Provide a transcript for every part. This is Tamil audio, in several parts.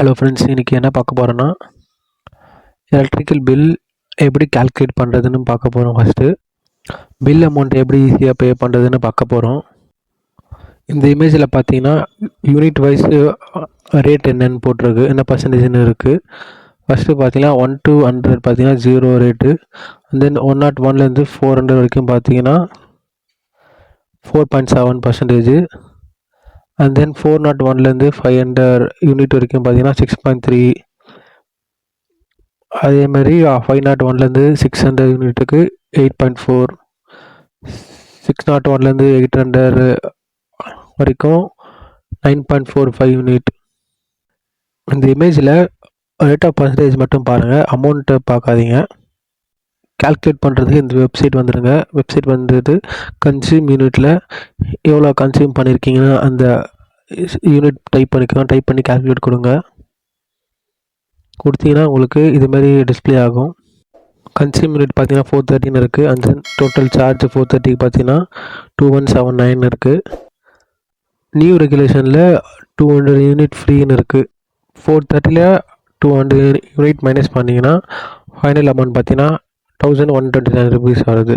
ஹலோ ஃப்ரெண்ட்ஸ், இன்றைக்கி என்ன பார்க்க போகிறோன்னா எலக்ட்ரிக்கல் பில் எப்படி கால்குலேட் பண்ணுறதுன்னு பார்க்க போகிறோம். ஃபஸ்ட்டு பில் அமௌண்ட் எப்படி ஈஸியாக பே பண்ணுறதுன்னு பார்க்க போகிறோம். இந்த இமேஜில் பார்த்தீங்கன்னா யூனிட் வைஸ் ரேட் என்னன்னு போட்டிருக்கு, என்ன பர்சன்டேஜ்னு இருக்குது. ஃபஸ்ட்டு பார்த்தீங்கன்னா 1 to 100 பார்த்தீங்கன்னா 0 ரேட்டு. தென் 101லேருந்து 400 வரைக்கும் பார்த்தீங்கன்னா 4.7%. அண்ட் தென் 401லேருந்து 500 யூனிட் வரைக்கும் பார்த்தீங்கன்னா 6.3. அதேமாதிரி 501லேருந்து 600 யூனிட்டுக்கு 8.4. 601லேருந்து 800 வரைக்கும் 9.45 யூனிட். இந்த இமேஜில் ரேட் ஆஃப் பர்சன்டேஜ் மட்டும் பாருங்கள், அமௌண்ட்டை பார்க்காதீங்க. கால்குலேட் பண்ணுறதுக்கு இந்த வெப்சைட் வந்துடுங்க. வெப்சைட் வந்துட்டு கன்சியூம் யூனிட்டில் எவ்வளோ கன்சியூம் பண்ணியிருக்கீங்கன்னு அந்த யூனிட் டைப் பண்ணிக்கலாம். டைப் பண்ணி கால்குலேட் கொடுங்க. கொடுத்தீங்கன்னா உங்களுக்கு இதுமாரி டிஸ்பிளே ஆகும். கன்சியூம் யூனிட் பார்த்தீங்கன்னா 413 இருக்குது. அண்ட் தென் டோட்டல் சார்ஜ் 430 பார்த்தீங்கன்னா 2179 இருக்குது. நியூ ரெகுலேஷனில் 200 யூனிட் ஃப்ரீன்னு இருக்குது. 430ல் 200 யூனிட் மைனஸ் பண்ணிங்கன்னா ஃபைனல் அமௌண்ட் பார்த்தீங்கன்னா 1129 ருபீஸ் வருது.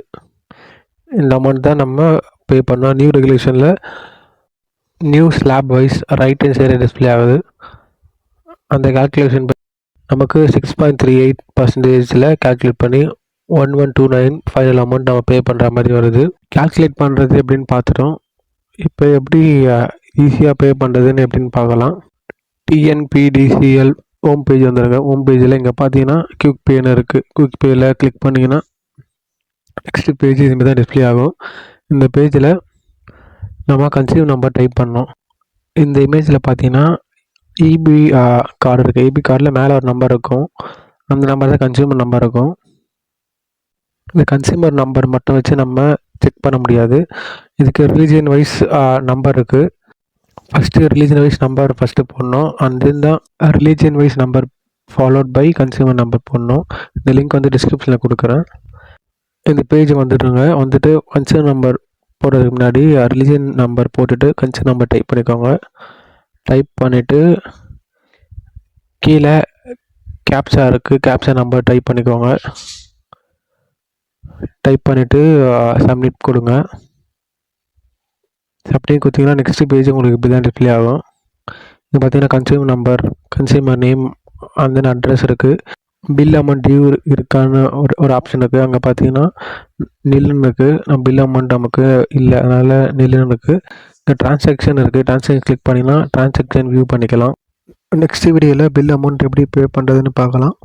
இந்த அமௌண்ட் தான் நம்ம பே பண்ணோம். நியூ ரெகுலேஷனில் new slab wise right hand side display ஆகுது. அந்த கால்குலேஷன் நமக்கு 6.38%ல் கால்குலேட் பண்ணி 1129 ஃபைனல் அமௌண்ட் நம்ம பே பண்ணுற மாதிரி வருது. கால்குலேட் பண்ணுறது எப்படின்னு பார்த்துட்டோம். இப்போ எப்படி ஈஸியாக பே பண்ணுறதுன்னு எப்படின்னு பார்க்கலாம். டிஎன்பிடிசிஎல் ஹோம் பேஜ் வந்துடுங்க. ஹோம் பேஜில் இங்கே பார்த்தீங்கன்னா குயிக் பேன்னு இருக்குது. குயிக் பேயில் கிளிக் பண்ணிங்கன்னா நெக்ஸ்ட் பேஜ் இதுமாதிரி தான் டிஸ்பிளே ஆகும். இந்த பேஜில் நம்ம கன்சியூமர் நம்பர் டைப் பண்ணோம். இந்த இமேஜில் பார்த்தீங்கன்னா இபி கார்டு இருக்குது. இபி கார்டில் மேலே ஒரு நம்பர் இருக்கும். அந்த நம்பர் தான் கன்சியூமர் நம்பர் இருக்கும். இந்த கன்சியூமர் நம்பர் மட்டும் வச்சு நம்ம செக் பண்ண முடியாது. இதுக்கு ரிலீஜியன் வைஸ் நம்பர் இருக்குது. First religion wise number first போடணும். அண்ட் தென் தான் religion wise number followed by consumer number போடணும். இந்த லிங்க் வந்து டிஸ்கிரிப்ஷனில் கொடுக்குறேன். இந்த பேஜ் வந்துடுங்க. வந்துட்டு கன்சியூமர் நம்பர் போடுறதுக்கு முன்னாடி ரிலீஜியன் நம்பர் போட்டுட்டு கன்சியூமர் நம்பர் டைப் பண்ணிக்கோங்க. டைப் பண்ணிவிட்டு கீழே கேப்சா இருக்குது. கேப்சா நம்பர் டைப் பண்ணிக்கோங்க. டைப் பண்ணிவிட்டு சப்மிட் கொடுங்க. சப்மிட் கொடுத்தீங்கன்னா நெக்ஸ்ட் பேஜ் உங்களுக்கு இப்படி தான் டிஸ்பிளே ஆகும். இது பார்த்தீங்கன்னா consumer number, consumer name, and then address இருக்குது. பில் அமௌண்ட் டியூ இருக்கான்னு ஒரு ஆப்ஷன் இருக்குது. அங்கே பார்த்தீங்கன்னா நில்லுன்னு இருக்குது. பில் அமௌண்ட் நமக்கு இல்லை, அதனால் நில்லுன்னு இருக்குது. இந்த டிரான்சாக்ஷன் இருக்குது. டிரான்சாக்ஷன் கிளிக் பண்ணிங்கன்னா டிரான்சாக்ஷன் வியூ பண்ணிக்கலாம். நெக்ஸ்ட் வீடியோவில் பில் அமௌண்ட் எப்படி பே பண்ணுறதுன்னு பார்க்கலாம்.